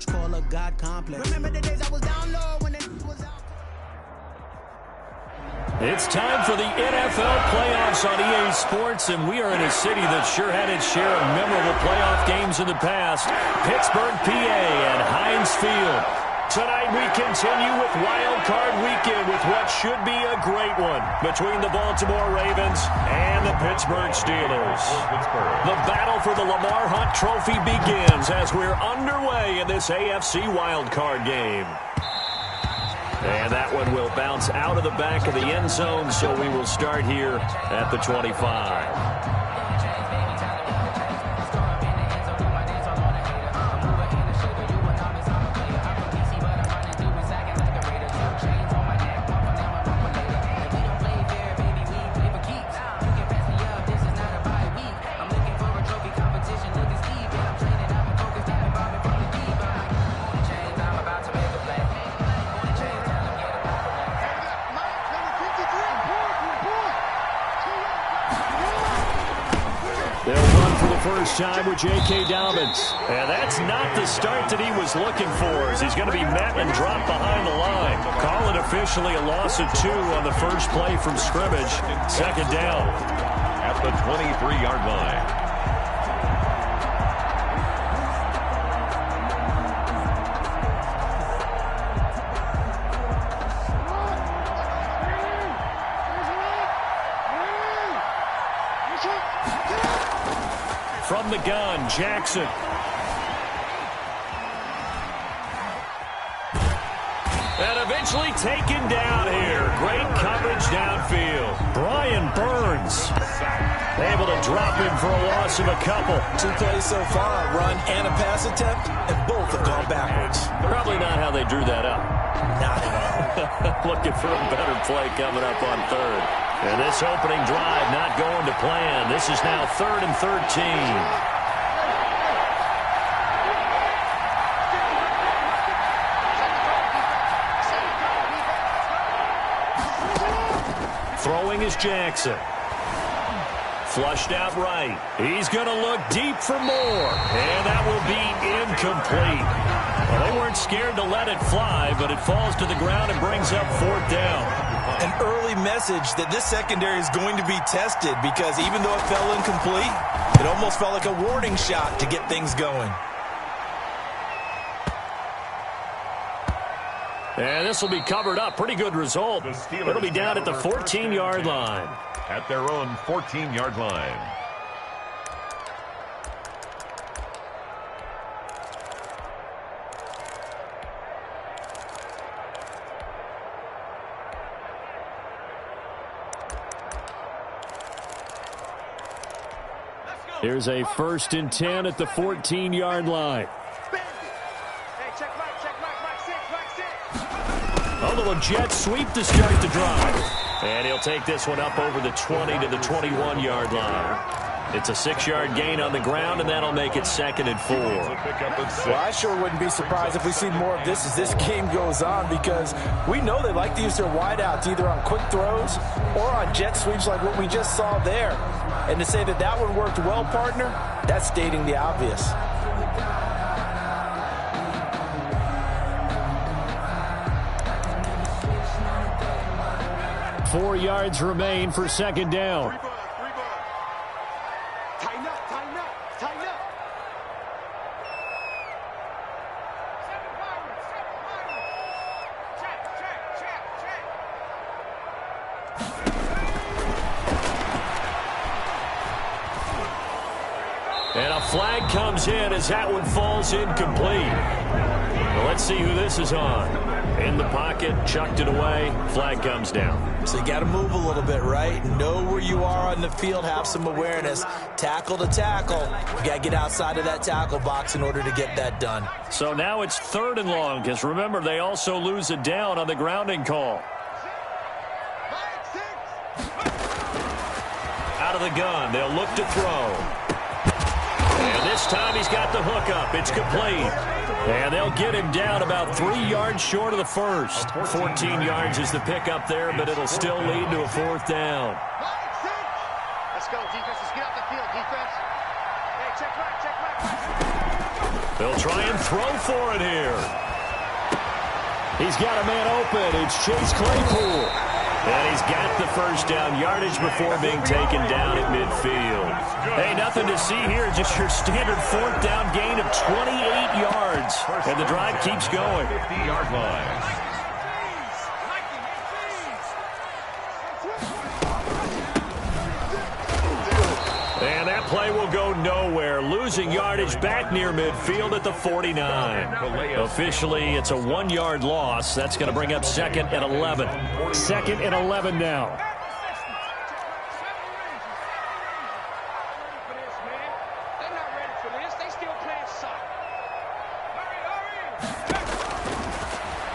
Call a God complex. Remember the days I was down low when it was out. It's time for the NFL playoffs on EA Sports, and we are in a city that sure had its share of memorable playoff games in the past. Pittsburgh, PA at Heinz Field. Tonight we continue with Wild Card Weekend with what should be a great one between the Baltimore Ravens and the Pittsburgh Steelers. The battle for the Lamar Hunt Trophy begins as we're underway in this AFC Wild Card game. And that one will bounce out of the back of the end zone, so we will start here at the 25. First time with J.K. Dobbins. And that's not the start that he was looking for, as he's going to be met and dropped behind the line. Call it officially a loss of 2 on the first play from scrimmage. Second down at the 23-yard line. From the gun, Jackson. And eventually taken down here. Great coverage downfield. Brian Burns able to drop him for a loss of a couple. 2 plays so far, a run and a pass attempt, and both have gone backwards. Probably not how they drew that up. Not at all. Looking for a better play coming up on third. And this opening drive not going to plan. This is now 3rd and 13. Throwing is Jackson. Flushed out right. He's going to look deep for more. And that will be incomplete. Well, they weren't scared to let it fly, but it falls to the ground and brings up 4th down. An early message that this secondary is going to be tested, because even though it fell incomplete, it almost felt like a warning shot to get things going. And this will be covered up. Pretty good result. It'll be down at the 14-yard line. At their own 14-yard line. Here's a 1st and 10 at the 14-yard line. A little jet sweep to start the drive. And he'll take this one up over the 20 to the 21-yard line. It's a 6-yard gain on the ground, and that'll make it 2nd and 4. Well, I sure wouldn't be surprised if we see more of this as this game goes on, because we know they like to use their wideouts either on quick throws or on jet sweeps like what we just saw there. And to say that that one worked well, partner, that's stating the obvious. Four yards remain for 2nd down. Tighten up, tighten up, tighten up. And a flag comes in as that one falls incomplete. Well, let's see who this is on. In the pocket, chucked it away, flag comes down. So you got to move a little bit, right? Know where you are on the field, have some awareness. Tackle to tackle. You got to get outside of that tackle box in order to get that done. So now it's 3rd and long, because remember, they also lose it down on the grounding call. Out of the gun, they'll look to throw. And this time he's got the hook up. It's complete. And they'll get him down about 3 yards short of the first. 14 yards is the pickup there, but it'll still lead to a 4th down. Let's go, defense. Let's get out the field, defense. Hey, check back, check back. The They'll try and throw for it here. He's got a man open. It's Chase Claypool. And he's got the first down yardage before being taken down at midfield. Hey, nothing to see here. Just your standard fourth down gain of 28 yards. And the drive keeps going. 50-yard line. And that play will go nowhere. Losing yardage back near midfield at the 49. Officially, it's a 1-yard loss. That's going to bring up 2nd and 11. 2nd and 11 now.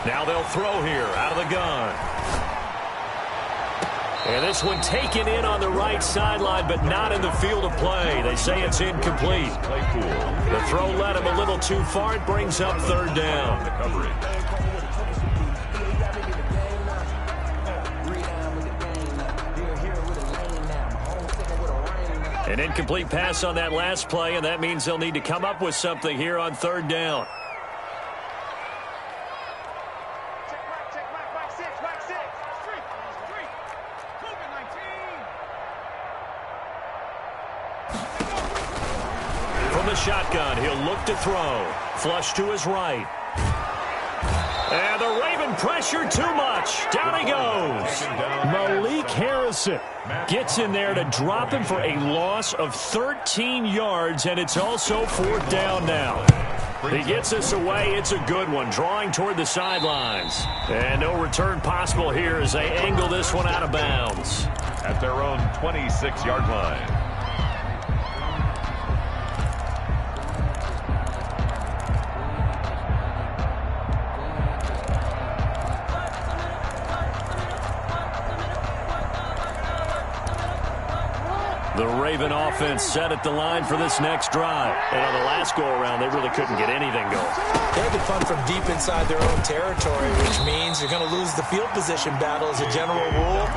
Now they'll throw here out of the gun. And this one taken in on the right sideline, but not in the field of play. They say it's incomplete. The throw led him a little too far. It brings up 3rd down. An incomplete pass on that last play, and that means they'll need to come up with something here on 3rd down. Shotgun. He'll look to throw. Flush to his right. And the Raven pressure too much. Down he goes. Malik Harrison gets in there to drop him for a loss of 13 yards, and it's also 4th down now. He gets us away. It's a good one. Drawing toward the sidelines. And no return possible here as they angle this one out of bounds. At their own 26-yard line. The Raven offense set at the line for this next drive. And on the last go-around, they really couldn't get anything going. They're having fun from deep inside their own territory, which means you're going to lose the field position battle as a general rule.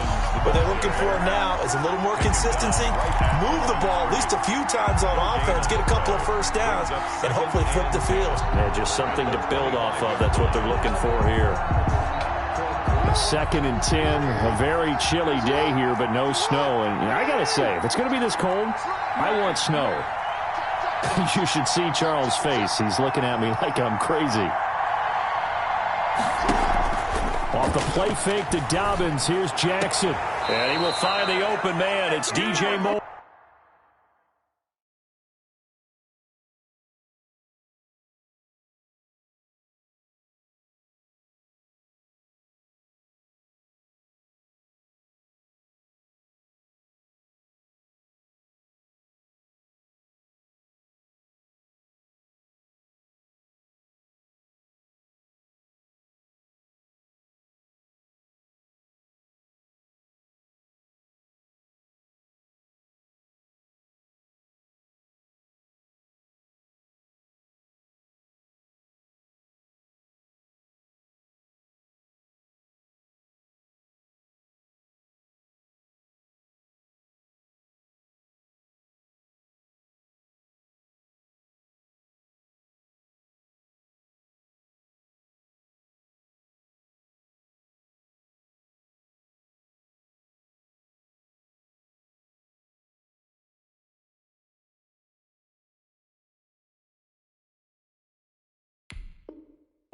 What they're looking for now is a little more consistency, move the ball at least a few times on offense, get a couple of first downs, and hopefully flip the field. Yeah, just something to build off of. That's what they're looking for here. 2nd and 10, a very chilly day here, but no snow. And I got to say, if it's going to be this cold, I want snow. You should see Charles' face. He's looking at me like I'm crazy. Off the play fake to Dobbins, here's Jackson. And he will find the open man. It's DJ Moore.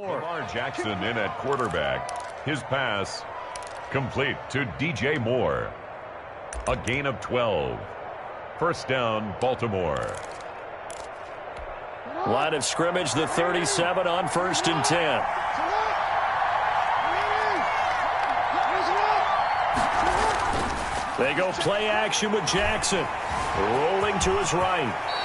Lamar Jackson in at quarterback. His pass complete to DJ Moore. A gain of 12. First down, Baltimore. Line of scrimmage, the 37 on 1st and 10. They go play action with Jackson. Rolling to his right.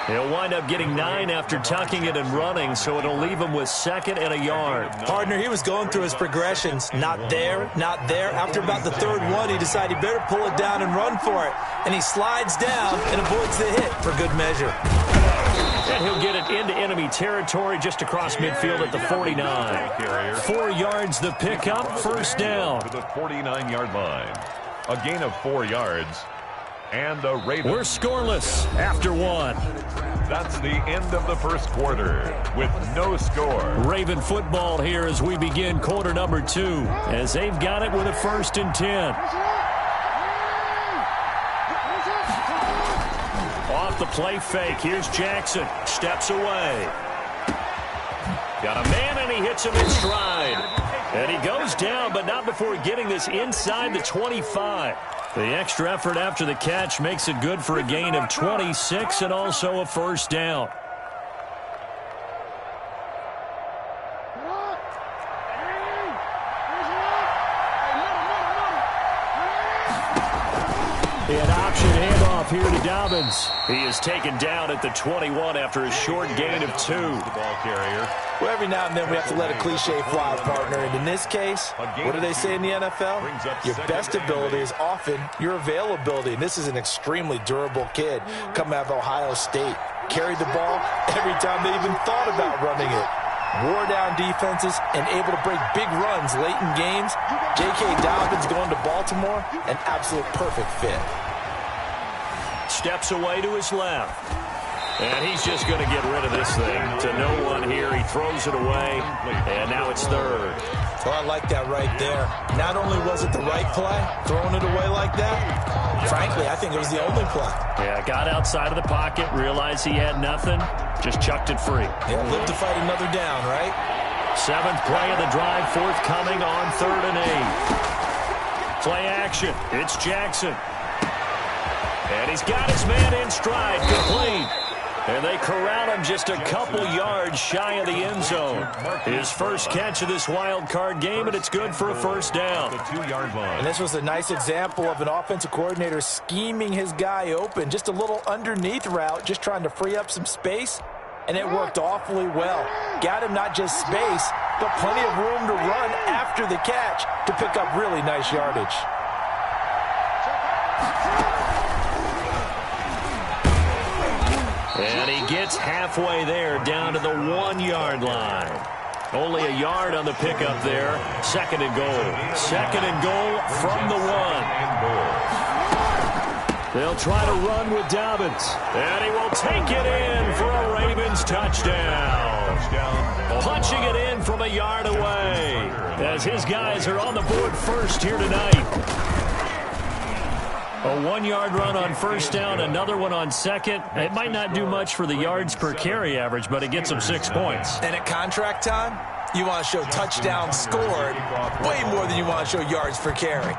He'll wind up getting 9 after tucking it and running, so it'll leave him with 2nd and a yard. Partner, he was going through his progressions. Not there, not there. After about the 3rd one, he decided he better pull it down and run for it. And he slides down and avoids the hit for good measure. And he'll get it into enemy territory just across midfield at the 49. 4 yards the pickup, first down. To the 49-yard line. A gain of 4 yards. And the Ravens. We're scoreless after one. That's the end of the first quarter with no score. Raven football here as we begin quarter number 2, as they've got it with a 1st and 10. Off the play fake. Here's Jackson. Steps away. Got a man, and he hits him in stride. And he goes down, but not before getting this inside the 25. The extra effort after the catch makes it good for a gain of 26 and also a 1st down. An option handoff here to Dobbins. He is taken down at the 21 after a short gain of 2. The ball carrier. Well, every now and then we have to let a cliche fly, partner. And in this case, what do they say in the NFL? Your best ability is often your availability. And this is an extremely durable kid coming out of Ohio State. Carried the ball every time they even thought about running it. Wore down defenses and able to break big runs late in games. J.K. Dobbins going to Baltimore, an absolute perfect fit. Steps away to his left. And he's just going to get rid of this thing to no one here. He throws it away, and now it's 3rd. Well, I like that right there. Not only was it the right play, throwing it away like that, frankly, I think it was the only play. Yeah, got outside of the pocket, realized he had nothing, just chucked it free. Yeah, live to fight another down, right? 7th play of the drive, forthcoming on 3rd and 8. Play action. It's Jackson. And he's got his man in stride, complete. And they corral him just a couple yards shy of the end zone. His first catch of this wild card game, and it's good for a 1st down. The 2-yard line. And this was a nice example of an offensive coordinator scheming his guy open. Just a little underneath route, just trying to free up some space. And it worked awfully well. Got him not just space, but plenty of room to run after the catch to pick up really nice yardage. And he gets halfway there, down to the 1-yard line. Only a yard on the pickup there. 2nd and goal. 2nd and goal from the 1. They'll try to run with Dobbins. And he will take it in for a Ravens touchdown. Punching it in from a yard away, as his guys are on the board first here tonight. A 1-yard run on 1st down, another one on 2nd. It might not do much for the yards per carry average, but it gets them 6 points. And at contract time, you want to show touchdowns scored way more than you want to show yards per carry.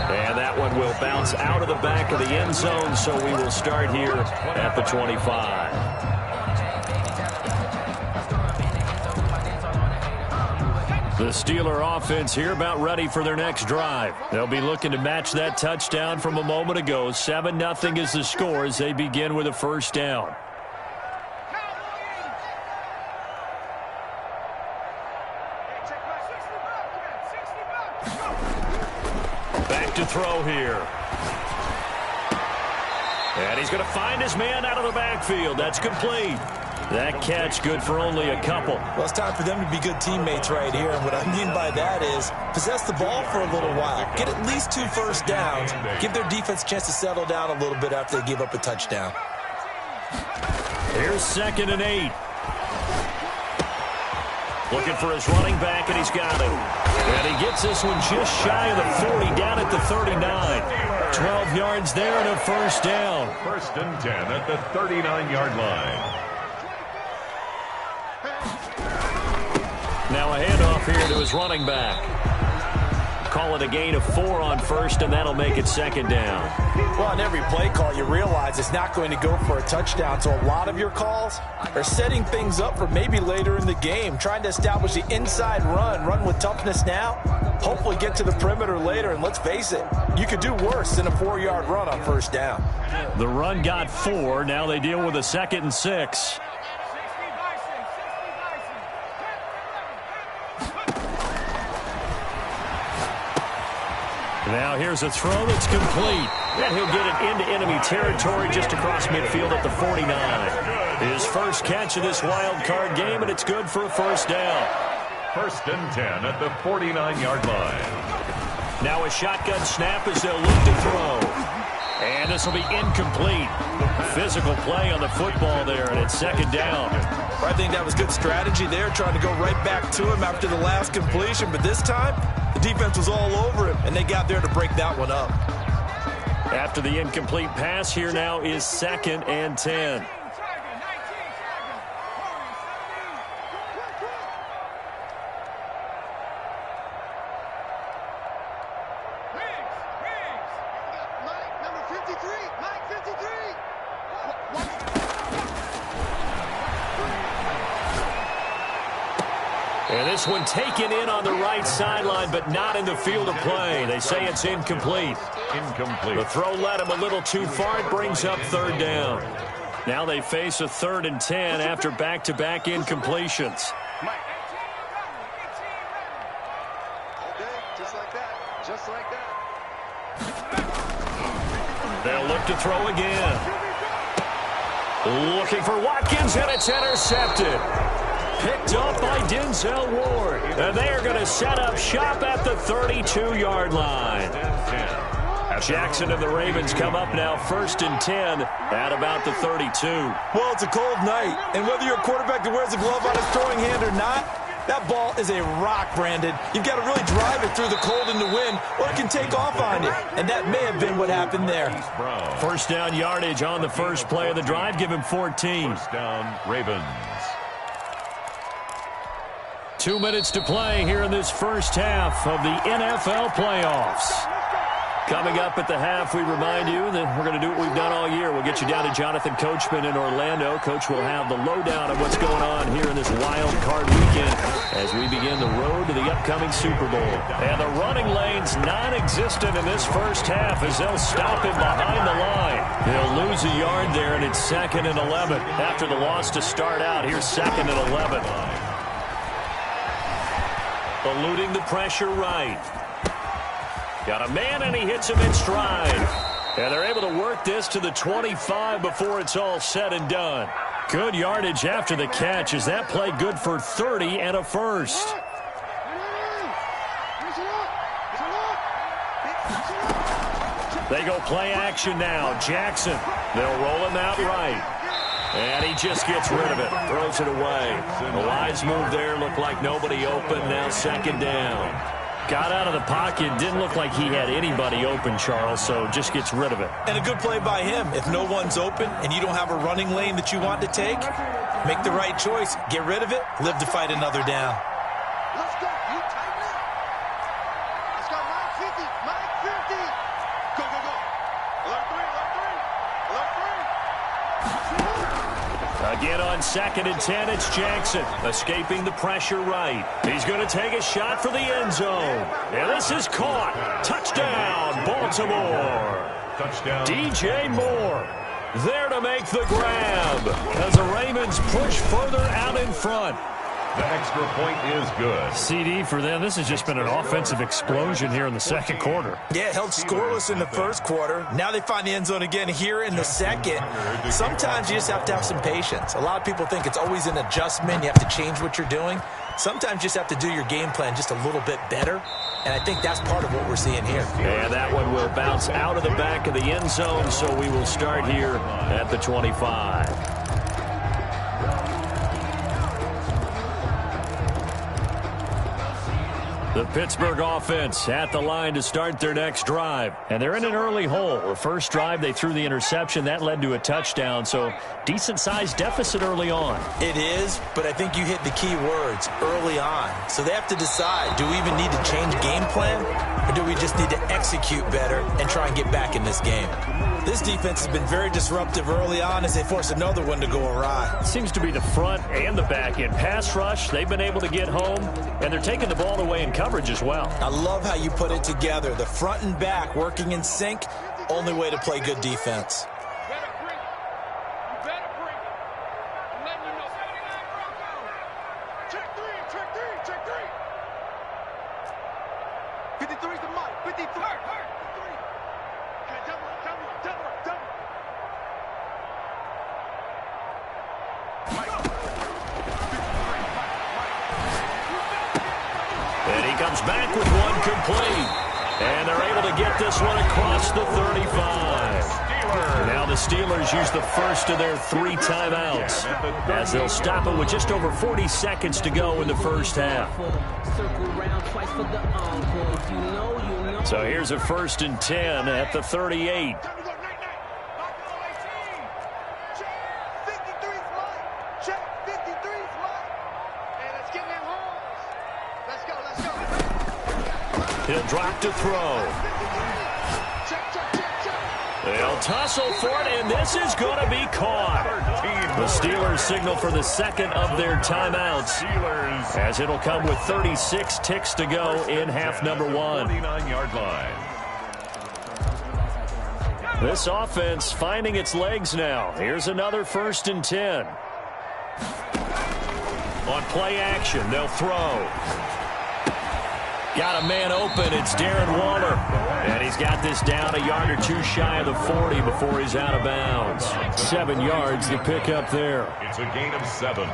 And that one will bounce out of the back of the end zone, so we will start here at the 25. The Steeler offense here about ready for their next drive. They'll be looking to match that touchdown from a moment ago. 7-0 is the score as they begin with a 1st down. Back to throw here. And he's going to find his man out of the backfield. That's complete. That catch good for only a couple. Well, it's time for them to be good teammates right here. And what I mean by that is possess the ball for a little while. Get at least 2 first downs. Give their defense a chance to settle down a little bit after they give up a touchdown. Here's 2nd and 8. Looking for his running back, and he's got him. And he gets this one just shy of the 40, down at the 39. 12 yards there and a 1st down. 1st and 10 at the 39-yard line. Now a handoff here to his running back. Call it a gain of 4 on 1st, and that'll make it 2nd down. Well, on every play call, you realize it's not going to go for a touchdown. So a lot of your calls are setting things up for maybe later in the game, trying to establish the inside run with toughness now, hopefully get to the perimeter later. And let's face it, you could do worse than a 4-yard run on 1st down. The run got 4. Now they deal with a 2nd and 6. Now here's a throw that's complete. And he'll get it into enemy territory just across midfield at the 49. His first catch of this wild card game, and it's good for a 1st down. First and 10 at the 49-yard line. Now a shotgun snap as they'll look to throw. And this will be incomplete. Physical play on the football there, and it's second down. I think that was good strategy there, trying to go right back to him after the last completion. But this time, the defense was all over him, and they got there to break that one up. After the incomplete pass, here now is second and 10. And this one taken in on the right sideline, but not in the field of play. They say it's incomplete. Incomplete. The throw led him a little too far. It brings up third down. Now they face a 3rd and 10 after back-to-back incompletions. Just like that. They'll look to throw again. Looking for Watkins, and it's intercepted. Picked up by Denzel Ward. And they are going to set up shop at the 32-yard line. Jackson and the Ravens come up now 1st and 10 at about the 32. Well, it's a cold night, and whether you're a quarterback that wears a glove on his throwing hand or not, that ball is a rock, Brandon. You've got to really drive it through the cold and the wind, or it can take off on you. And that may have been what happened there. First down yardage on the first play of the drive. Give him 14. First down, Ravens. 2 minutes to play here in this first half of the NFL playoffs. Coming up at the half, we remind you that we're going to do what we've done all year. We'll get you down to Jonathan Coachman in Orlando. Coach will have the lowdown of what's going on here in this wild card weekend as we begin the road to the upcoming Super Bowl. And the running lane's non-existent in this first half as they'll stop him behind the line. They'll lose a yard there, and it's 2nd and 11. After the loss to start out, here's 2nd and 11. Eluding the pressure right. Got a man, and he hits him in stride. And they're able to work this to the 25 before it's all said and done. Good yardage after the catch. Is that play good for 30 and a first? They go play action now. Jackson. They'll roll him out right. And he just gets rid of it. Throws it away. A wise move there. Looked like nobody open. Now 2nd down. Got out of the pocket. Didn't look like he had anybody open, Charles, so just gets rid of it. And a good play by him. If no one's open and you don't have a running lane that you want to take, make the right choice. Get rid of it. Live to fight another down. Let's go. You tighten up. Let's go. Mike 50. Mike 50. Go, go, go. Alert 3. Alert 3. Alert 3. Again on 2nd and 10, it's Jackson escaping the pressure right. He's going to take a shot for the end zone. And this is caught. Touchdown, Baltimore. Touchdown. DJ Moore there to make the grab as the Ravens push further out in front. The extra point is good. CD for them. This has just been an offensive explosion here in the second quarter. Yeah, held scoreless in the first quarter. Now they find the end zone again here in the second. Sometimes you just have to have some patience. A lot of people think it's always an adjustment. You have to change what you're doing. Sometimes you just have to do your game plan just a little bit better. And I think that's part of what we're seeing here. And that one will bounce out of the back of the end zone, so we will start here at the 25. The Pittsburgh offense at the line to start their next drive. And they're in an early hole. The first drive, they threw the interception. That led to a touchdown, so decent-sized deficit early on. It is, but I think you hit the key words, early on. So they have to decide, do we even need to change game plan, or do we just need to execute better and try and get back in this game? This defense has been very disruptive early on as they force another one to go awry. Seems to be the front and the back end. Pass rush, they've been able to get home, and they're taking the ball away in coverage as well. I love how you put it together. The front and back working in sync, only way to play good defense. Check three. 53's the Mike. 53. Okay, double. comes back with one complete. And they're able to get this one across the 35. Now the Steelers use the first of their 3 timeouts as they'll stop it with just over 40 seconds to go in the first half. So here's a 1st and 10 at the 38. He'll drop to throw. They'll tussle for it, and this is going to be caught. The Steelers signal for the second of their timeouts, as it'll come with 36 ticks to go in half number 1. 49-yard line. This offense finding its legs now. Here's another 1st and 10. On play action, they'll throw. Got a man open. It's Darren Waller. And he's got this down a yard or 2 shy of the 40 before he's out of bounds. 7 yards to pick up there. It's a gain of 7.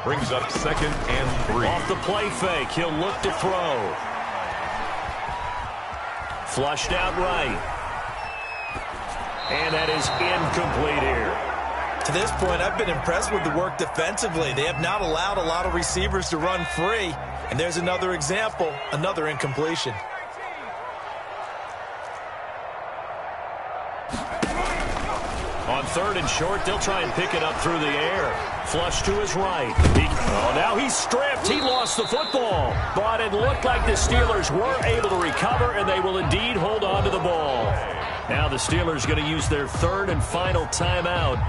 Brings up 2nd and 3. Off the play fake, he'll look to throw. Flushed out right. And that is incomplete here. To this point, I've been impressed with the work defensively. They have not allowed a lot of receivers to run free. And there's another example, another incompletion. On 3rd and short, they'll try and pick it up through the air. Flush to his right. Now he's stripped. He lost the football. But it looked like the Steelers were able to recover, and they will indeed hold on to the ball. Now the Steelers going to use their 3rd and final timeout,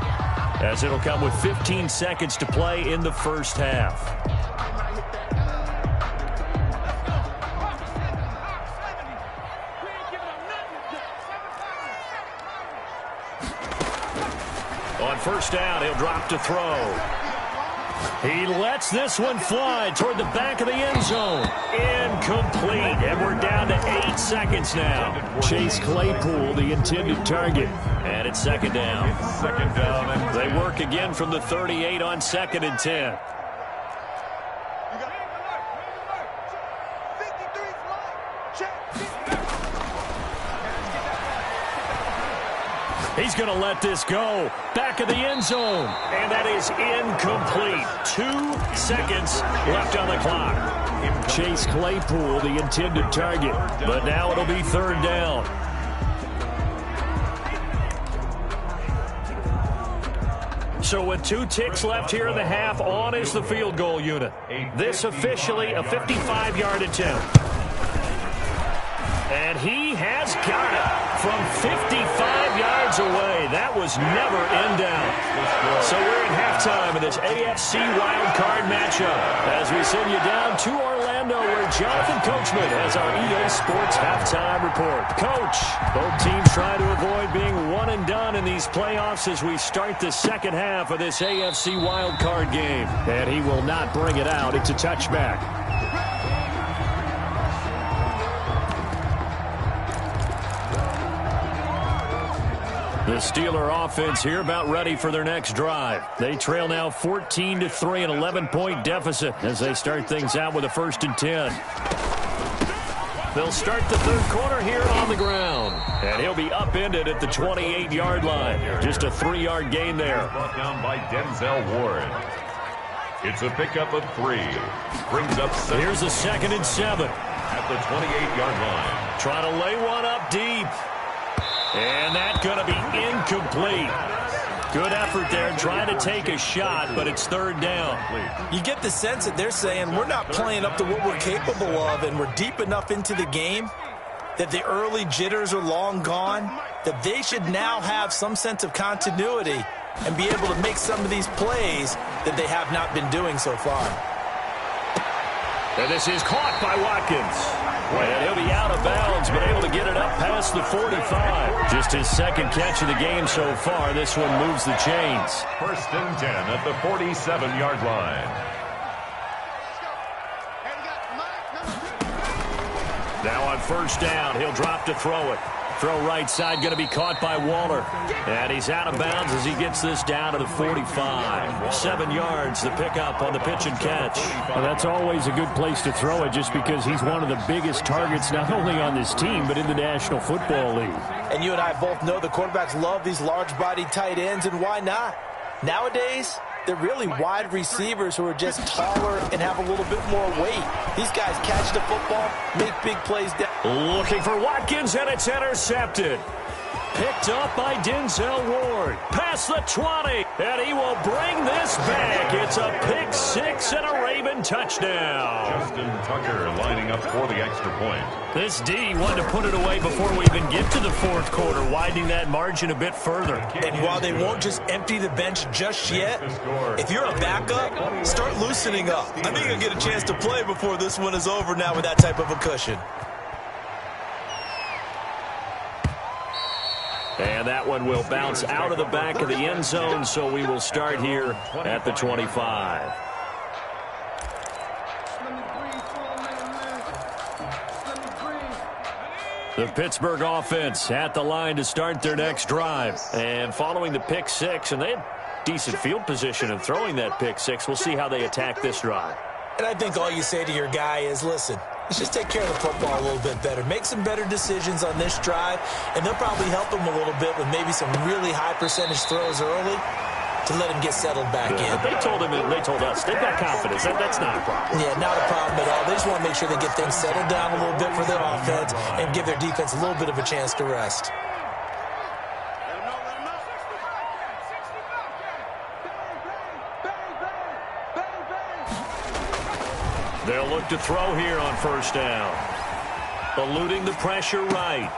as it'll come with 15 seconds to play in the first half. On 1st down, he'll drop to throw. He lets this one fly toward the back of the end zone. Incomplete, and we're down to 8 seconds now. Chase Claypool, the intended target. And it's 2nd down. It's 2nd down. And they work again from the 38 on 2nd and 10. He's going to let this go. Back of the end zone. And that is incomplete. 2 seconds left on the clock. Chase Claypool, the intended target. But now it'll be 3rd down. So with 2 ticks left here in the half, on is the field goal unit. This officially a 55-yard attempt. And he has got it from 55 yards away. That was never in doubt. So we're in halftime of this AFC wildcard matchup as we send you down to Orlando, where Jonathan Coachman has our EA Sports halftime report. Coach, both teams trying to avoid being one and done in these playoffs as we start the second half of this AFC wildcard game. And he will not bring it out. It's a touchback. The Steeler offense here about ready for their next drive. They trail now 14-3, an 11-point deficit as they start things out with a 1st and 10. They'll start the 3rd quarter here on the ground. And he'll be upended at the 28-yard line. Just a 3-yard gain there. Brought down by Denzel Ward. It's a pickup of 3. Brings up 7. Here's a 2nd and 7. At the 28-yard line. Trying to lay one up deep. And that's going to be incomplete. Good effort there trying to take a shot, but it's 3rd down. You get the sense that they're saying we're not playing up to what we're capable of, and we're deep enough into the game that the early jitters are long gone, that they should now have some sense of continuity and be able to make some of these plays that they have not been doing so far. And this is caught by Watkins. And he'll be out of bounds, but able to get it up past the 45. Just his 2nd catch of the game so far. This one moves the chains. 1st and 10 at the 47-yard line. Now on 1st down, he'll drop to throw it. Throw right side going to be caught by Waller. And he's out of bounds as he gets this down to the 45. 7 yards, the pickup on the pitch and catch. Well, that's always a good place to throw it just because he's one of the biggest targets not only on this team but in the National Football League. And you and I both know the quarterbacks love these large-bodied tight ends, and why not? Nowadays, they're really wide receivers who are just taller and have a little bit more weight. These guys catch the football, make big plays down. Looking for Watkins, and it's intercepted. Picked up by Denzel Ward. Past the 20, and he will bring this back. It's a pick six and a Raven touchdown. Justin Tucker lining up for the extra point. This D wanted to put it away before we even get to the fourth quarter, widening that margin a bit further. And while they won't just empty the bench just yet, if you're a backup, start loosening up. I think you'll get a chance to play before this one is over now with that type of a cushion. And that one will bounce out of the back of the end zone, so we will start here at the 25. The Pittsburgh offense at the line to start their next drive. And following the pick six, and they had decent field position in throwing that pick six. We'll see how they attack this drive. And I think all you say to your guy is, listen, let's just take care of the football a little bit better. Make some better decisions on this drive, and they'll probably help him a little bit with maybe some really high percentage throws early to let him get settled back in. They told us, they've got confidence. That's not a problem. Yeah, not a problem at all. They just want to make sure they get things settled down a little bit for their offense and give their defense a little bit of a chance to rest. They'll look to throw here on first down. Eluding the pressure right.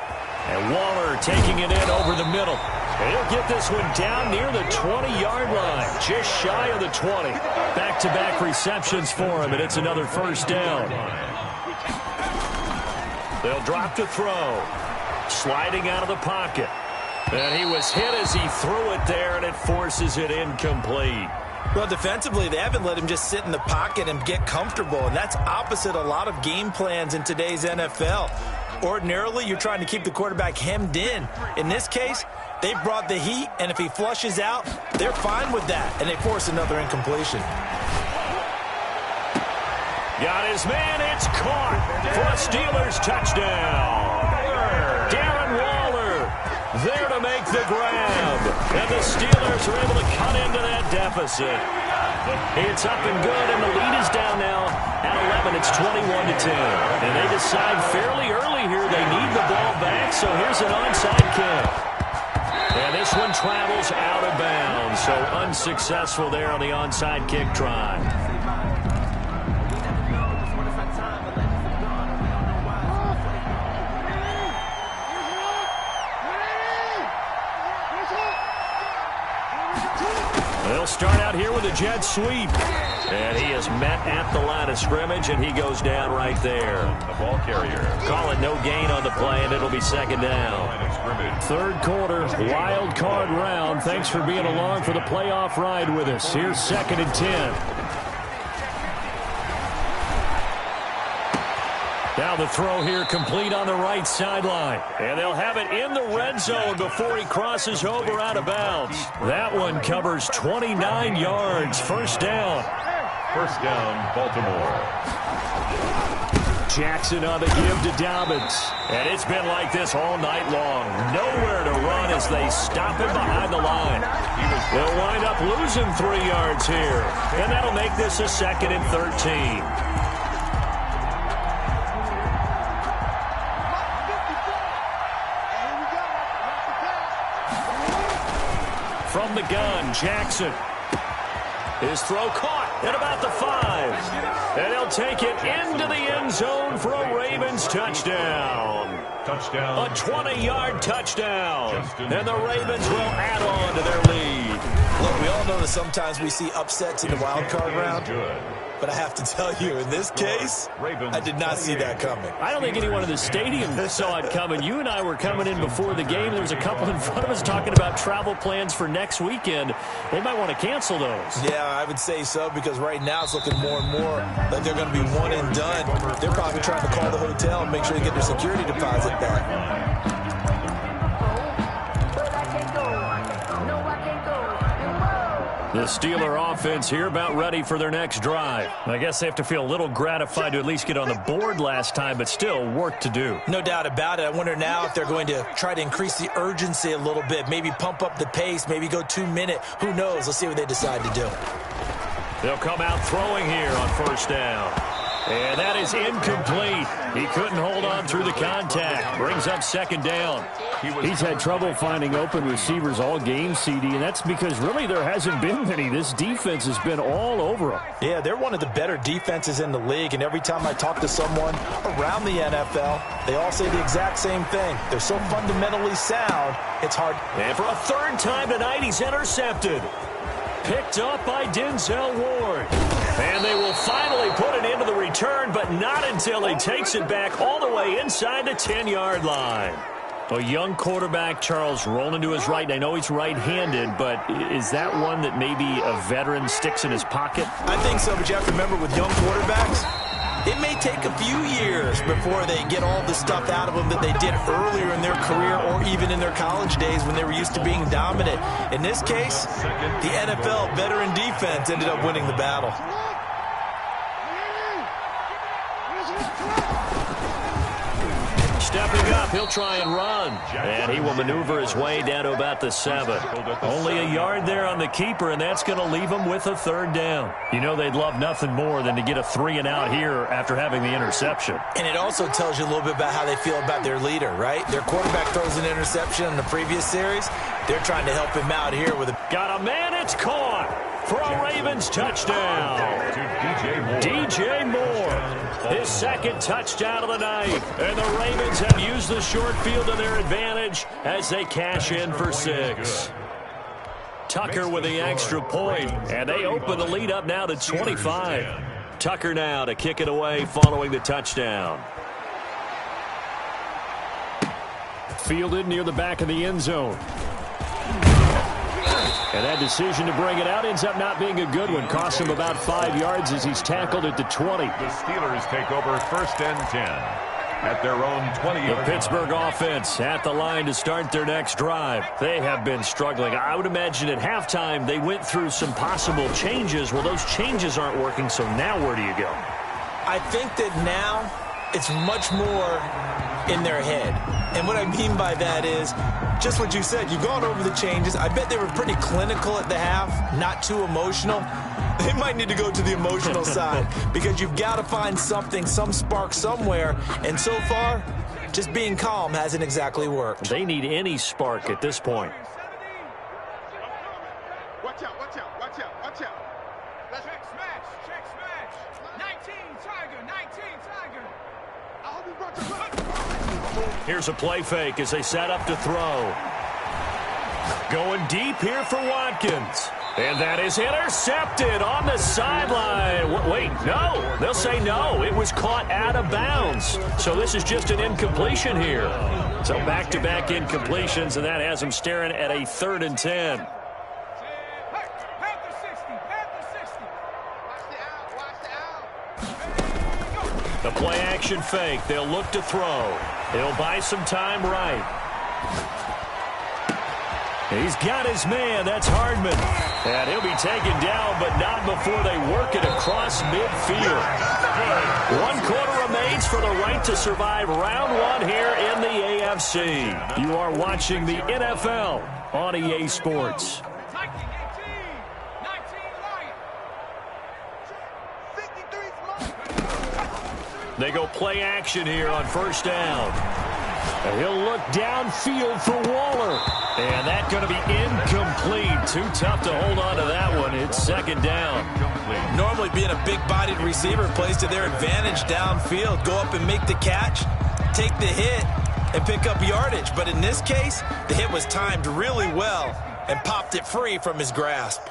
And Waller taking it in over the middle. And he'll get this one down near the 20-yard line. Just shy of the 20. Back-to-back receptions for him, and it's another first down. They'll drop to throw. Sliding out of the pocket. And he was hit as he threw it there, and it forces it incomplete. Well, defensively, they haven't let him just sit in the pocket and get comfortable, and that's opposite a lot of game plans in today's NFL. Ordinarily, you're trying to keep the quarterback hemmed in. In this case, they brought the heat, and if he flushes out, they're fine with that, and they force another incompletion. Got his man, it's caught for a Steelers touchdown. Darren Waller there to make the grab, and the Steelers are able to cut into that deficit. It's up and good, and the lead is down now at 11. It's 21-10, and they decide fairly early here they need the ball back, so here's an onside kick. And this one travels out of bounds, so unsuccessful there on the onside kick try. They'll start out here with a jet sweep. And he is met at the line of scrimmage, and he goes down right there. The ball carrier. Call it no gain on the play, and it'll be second down. Third quarter, wild card round. Thanks for being along for the playoff ride with us. Here's 2nd and 10. Now the throw here complete on the right sideline. And they'll have it in the red zone before he crosses over out of bounds. That one covers 29 yards. First down. First down, Baltimore. Jackson on the give to Dobbins. And it's been like this all night long. Nowhere to run as they stop him behind the line. They'll wind up losing 3 yards here. And that'll make this a 2nd and 13. From the gun, Jackson. His throw caught at about the 5. And he'll take it into the end zone for a Ravens touchdown. Touchdown. A 20-yard touchdown. And the Ravens will add on to their lead. Look, we all know that sometimes we see upsets in the wild card round. But I have to tell you, in this case, I did not see that coming. I don't think anyone in the stadium saw it coming. You and I were coming in before the game. There was a couple in front of us talking about travel plans for next weekend. They might want to cancel those. Yeah, I would say so, because right now it's looking more and more like they're going to be one and done. They're probably trying to call the hotel and make sure they get their security deposit back. The Steeler offense here about ready for their next drive. I guess they have to feel a little gratified to at least get on the board last time, but still work to do. No doubt about it. I wonder now if they're going to try to increase the urgency a little bit, maybe pump up the pace, maybe go 2-minute. Who knows? Let's see what they decide to do. They'll come out throwing here on first down. And that is incomplete. He couldn't hold on through the contact. Brings up second down. He's had trouble finding open receivers all game, CD, and that's because really there hasn't been many. This defense has been all over them. Yeah, they're one of the better defenses in the league, and every time I talk to someone around the NFL, they all say the exact same thing. They're so fundamentally sound, it's hard. And for a third time tonight, he's intercepted. Picked up by Denzel Ward. And they will finally put it into the return, but not until he takes it back all the way inside the 10-yard line. A young quarterback, Charles, rolling to his right. I know he's right-handed, but is that one that maybe a veteran sticks in his pocket? I think so, but you have to remember with young quarterbacks, it may take a few years before they get all the stuff out of them that they did earlier in their career or even in their college days when they were used to being dominant. In this case, the NFL veteran defense ended up winning the battle. Stepping up, he'll try and run. And he will maneuver his way down to about the 7. Only a yard there on the keeper, and that's going to leave him with a third down. You know they'd love nothing more than to get a 3-and-out here after having the interception. And it also tells you a little bit about how they feel about their leader, right? Their quarterback throws an interception in the previous series. They're trying to help him out here with a... Got a man, it's caught for a Ravens touchdown. DJ Moore. His second touchdown of the night. And the Ravens have used the short field to their advantage as they cash in for 6. Tucker with the extra point, and they open the lead up now to 25. Tucker now to kick it away following the touchdown. Fielded near the back of the end zone. And that decision to bring it out ends up not being a good one. Costs him about 5 yards as he's tackled at the 20. The Steelers take over 1st and 10 at their own 20-yard The Pittsburgh offense at the line to start their next drive. They have been struggling. I would imagine at halftime they went through some possible changes. Well, those changes aren't working, so now where do you go? I think that now it's much more in their head. And what I mean by that is just what you said. You've gone over the changes. I bet they were pretty clinical at the half, not too emotional. They might need to go to the emotional side because you've got to find something, some spark somewhere. And so far, just being calm hasn't exactly worked. They need any spark at this point. Watch out, watch out, watch out, watch out. Let's check smash. 19 Tiger. I hope you brought your... Here's a play fake as they set up to throw. Going deep here for Watkins. And that is intercepted on the sideline. Wait, no. They'll say no. It was caught out of bounds. So this is just an incompletion here. So back-to-back incompletions, and that has them staring at a 3rd and 10. The play-action fake. They'll look to throw. They'll buy some time right. He's got his man. That's Hardman. And he'll be taken down, but not before they work it across midfield. 1 quarter remains for the right to survive round 1 here in the AFC. You are watching the NFL on EA Sports. They go play action here on first down. And he'll look downfield for Waller. And that's going to be incomplete. Too tough to hold on to that one. It's 2nd down. Normally being a big-bodied receiver plays to their advantage downfield. Go up and make the catch, take the hit, and pick up yardage. But in this case, the hit was timed really well and popped it free from his grasp.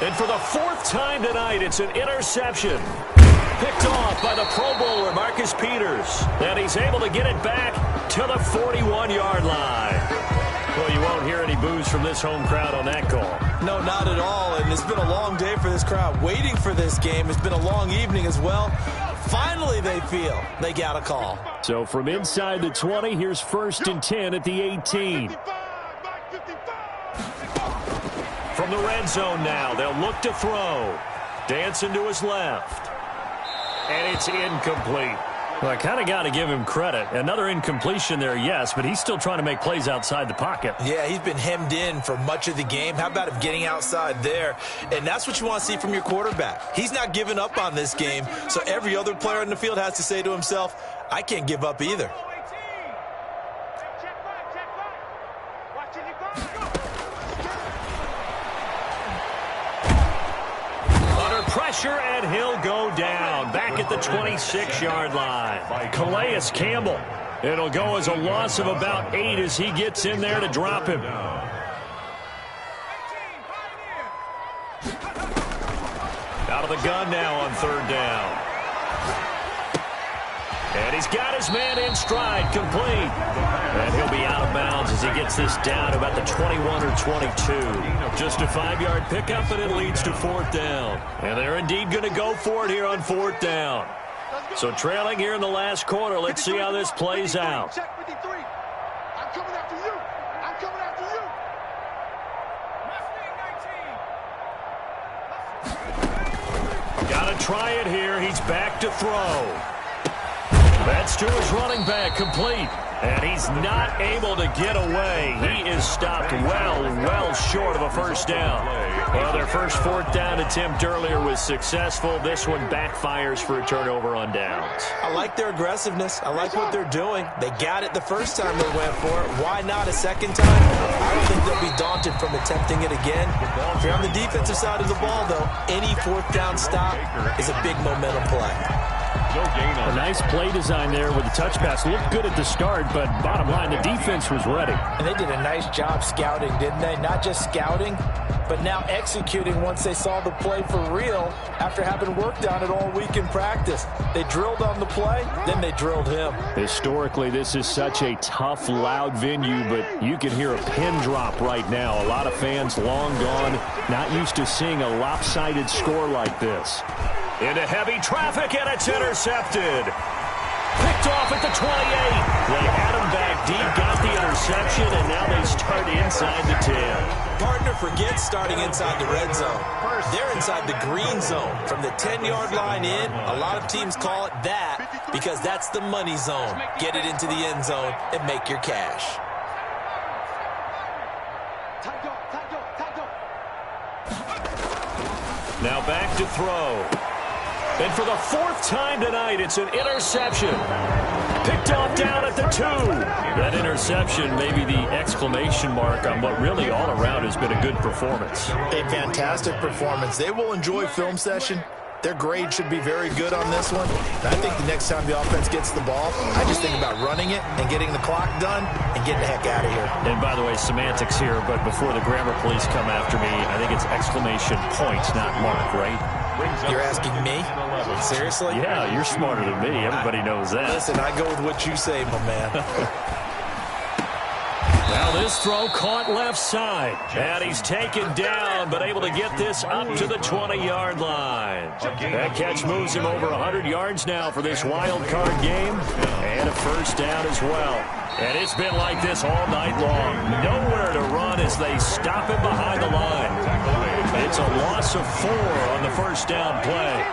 And for the 4th time tonight, it's an interception. Picked off by the Pro Bowler, Marcus Peters. And he's able to get it back to the 41-yard line. Well, you won't hear any boos from this home crowd on that call. No, not at all. And it's been a long day for this crowd waiting for this game. It's been a long evening as well. Finally they feel they got a call. So from inside the 20, here's 1st and 10 at the 18. From the red zone now, they'll look to throw. Dancing to his left. And it's incomplete. Well, I kind of got to give him credit. Another incompletion there, yes, but he's still trying to make plays outside the pocket. Yeah, he's been hemmed in for much of the game. How about him getting outside there? And that's what you want to see from your quarterback. He's not giving up on this game, so every other player in the field has to say to himself, I can't give up either. Pressure, and he'll go down. Back at the 26-yard line. Calais Campbell. It'll go as a loss of about 8 as he gets in there to drop him. Out of the gun now on 3rd down. And he's got his man in stride, complete. And he'll be out of bounds as he gets this down to about the 21 or 22. Just a 5-yard pickup, and it leads to 4th down. And they're indeed going to go for it here on 4th down. So trailing here in the last quarter, let's see how this plays out. Check 53. I'm coming after you. I'm coming after you. Got to try it here. He's back to throw. That's to his running back, complete. And he's not able to get away. He is stopped well short of a 1st down. Well, their first 4th down attempt earlier was successful. This one backfires for a turnover on downs. I like their aggressiveness. I like what they're doing. They got it the first time they went for it. Why not a second time? I don't think they'll be daunted from attempting it again. If you're on the defensive side of the ball, though, any 4th down stop is a big momentum play. A nice play design there with the touch pass. Looked good at the start, but bottom line, the defense was ready. And they did a nice job scouting, didn't they? Not just scouting, but now executing once they saw the play for real after having worked on it all week in practice. They drilled on the play, then they drilled him. Historically, this is such a tough, loud venue, but you can hear a pin drop right now. A lot of fans long gone, not used to seeing a lopsided score like this. Into heavy traffic, and it's intercepted. Picked off at the 28. They had him back deep, got the interception, and now they start inside the 10. Partner forgets starting inside the red zone. They're inside the green zone. From the 10-yard line in, a lot of teams call it that because that's the money zone. Get it into the end zone and make your cash. Now back to throw. And for the 4th time tonight, it's an interception. Picked off down at the 2. That interception may be the exclamation mark on what really all around has been a good performance. A fantastic performance. They will enjoy film session. Their grade should be very good on this one. And I think the next time the offense gets the ball, I just think about running it and getting the clock done and getting the heck out of here. And by the way, semantics here, but before the grammar police come after me, I think it's exclamation point, not mark, right? You're asking me? Seriously? Yeah, you're smarter than me. Everybody knows that. Listen, I go with what you say, my man. Now this throw caught left side. And he's taken down, but able to get this up to the 20-yard line. That catch moves him over 100 yards now for this wild card game. And a 1st down as well. And it's been like this all night long. Nowhere to run as they stop him behind the line. It's a loss of 4 on the 1st down play.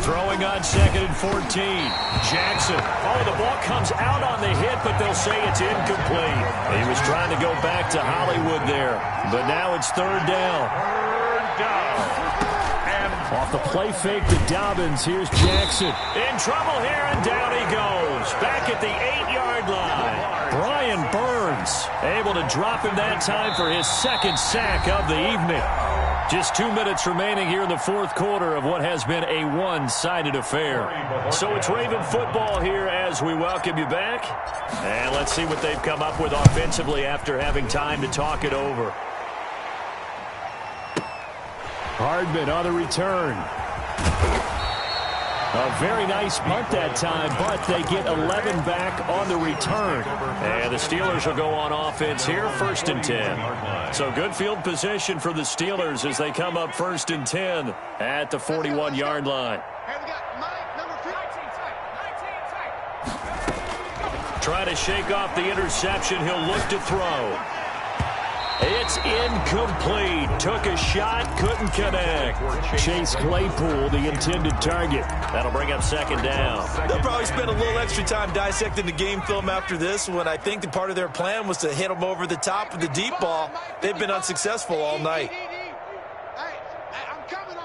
Throwing on 2nd and 14. Jackson. Oh, the ball comes out on the hit, but they'll say it's incomplete. He was trying to go back to Hollywood there, but now it's 3rd down. Off the play fake to Dobbins, here's Jackson. In trouble here, and down he goes. Back at the 8-yard line. Brian Burns able to drop him that time for his 2nd sack of the evening. Just 2 minutes remaining here in the 4th quarter of what has been a one-sided affair. So it's Raven football here as we welcome you back. And let's see what they've come up with offensively after having time to talk it over. Hardman on the return. A very nice punt that time, but they get 11 back on the return. And the Steelers will go on offense here, 1st and 10. So good field position for the Steelers as they come up 1st and 10 at the 41-yard line. Hey, we got Mike, number 15. Trying to shake off the interception. He'll look to throw. It's incomplete. Took a shot, couldn't connect. Chase Claypool, the intended target. That'll bring up 2nd down. They'll probably spend a little extra time dissecting the game film after this one. I think that part of their plan was to hit them over the top of the deep ball. They've been unsuccessful all night. Hey, I'm coming.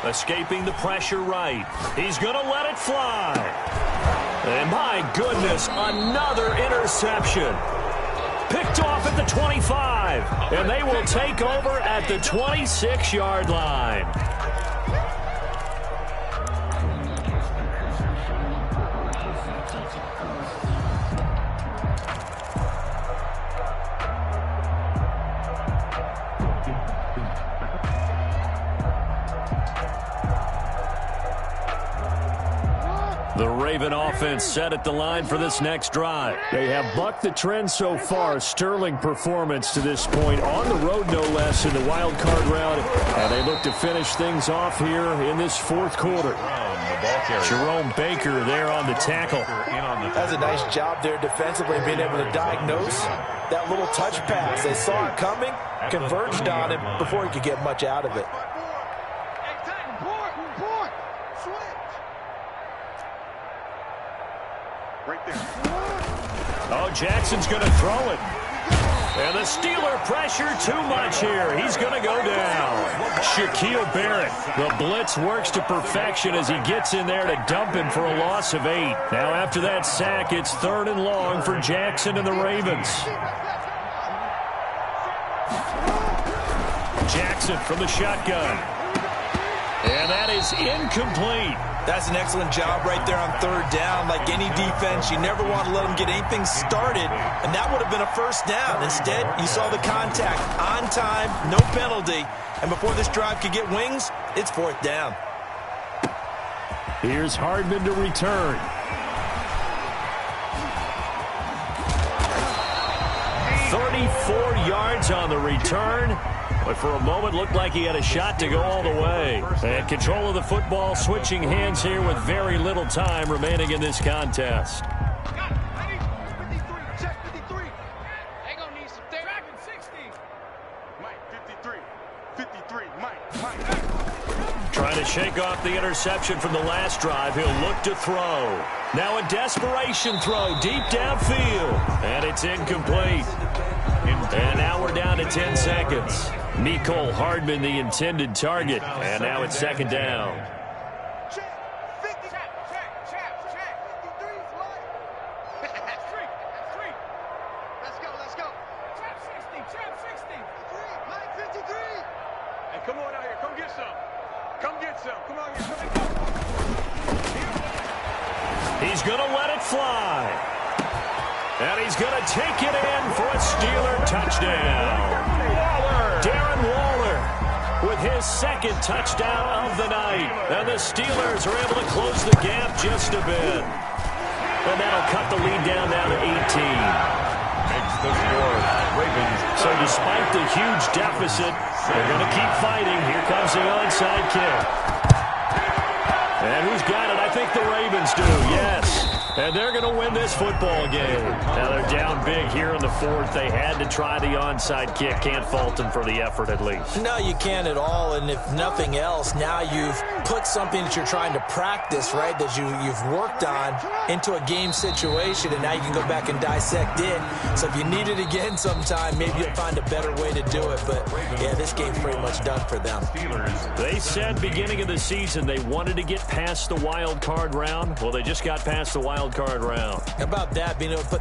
Escaping the pressure right. He's going to let it fly. And my goodness, another interception. Picked off at the 25. And they will take over at the 26-yard line. The Raven offense set at the line for this next drive. They have bucked the trend so far. Sterling performance to this point. On the road, no less, in the wild card round. And they look to finish things off here in this 4th quarter. Jerome Baker there on the tackle. That's a nice job there defensively, being able to diagnose that little touch pass. They saw it coming, converged on it before he could get much out of it. Right there. Oh, Jackson's going to throw it. And the Steeler pressure too much here. He's going to go down. Shaquille Barrett. The blitz works to perfection as he gets in there to dump him for a loss of 8. Now after that sack, it's 3rd and long for Jackson and the Ravens. Jackson from the shotgun. And that is incomplete. That's an excellent job right there on 3rd down. Like any defense, you never want to let them get anything started, and that would have been a 1st down. Instead, you saw the contact on time, no penalty, and before this drive could get wings, it's 4th down. Here's Hardman to return. 34 yards on the return. But for a moment, looked like he had a shot to go all the way. And control of the football, switching hands here with very little time remaining in this contest. 53, check 53. They gonna need some track and 60. Mike, 53, Mike. Trying to shake off the interception from the last drive. He'll look to throw. Now a desperation throw deep downfield. And it's incomplete. And now we're down to 10 seconds. Mecole Hardman, the intended target. And now it's 2nd down. Check, 50. Check. 53 is Mike. That's three. Let's go. Trap 60. Mike, 53. Hey, come on out here. Come get some. Come on here. He's going to let it fly. And he's going to take it in for a Steeler touchdown. Darren Waller with his 2nd touchdown of the night. And the Steelers are able to close the gap just a bit. And that'll cut the lead down to 18. Makes the score. Ravens. So despite the huge deficit, they're going to keep fighting. Here comes the onside kick. And who's got it? I think the Ravens do, yes. And they're going to win this football game. Now they're down big here in the 4th. They had to try the onside kick. Can't fault them for the effort at least. No, you can't at all. And if nothing else, now you've put something that you're trying to practice, right, that you've worked on into a game situation, and now you can go back and dissect it. So if you need it again sometime, maybe you'll find a better way to do it. But, yeah, this game's pretty much done for them. They said beginning of the season they wanted to get past the wild card round. Well, they just got past the wild card round. How about that, being able to put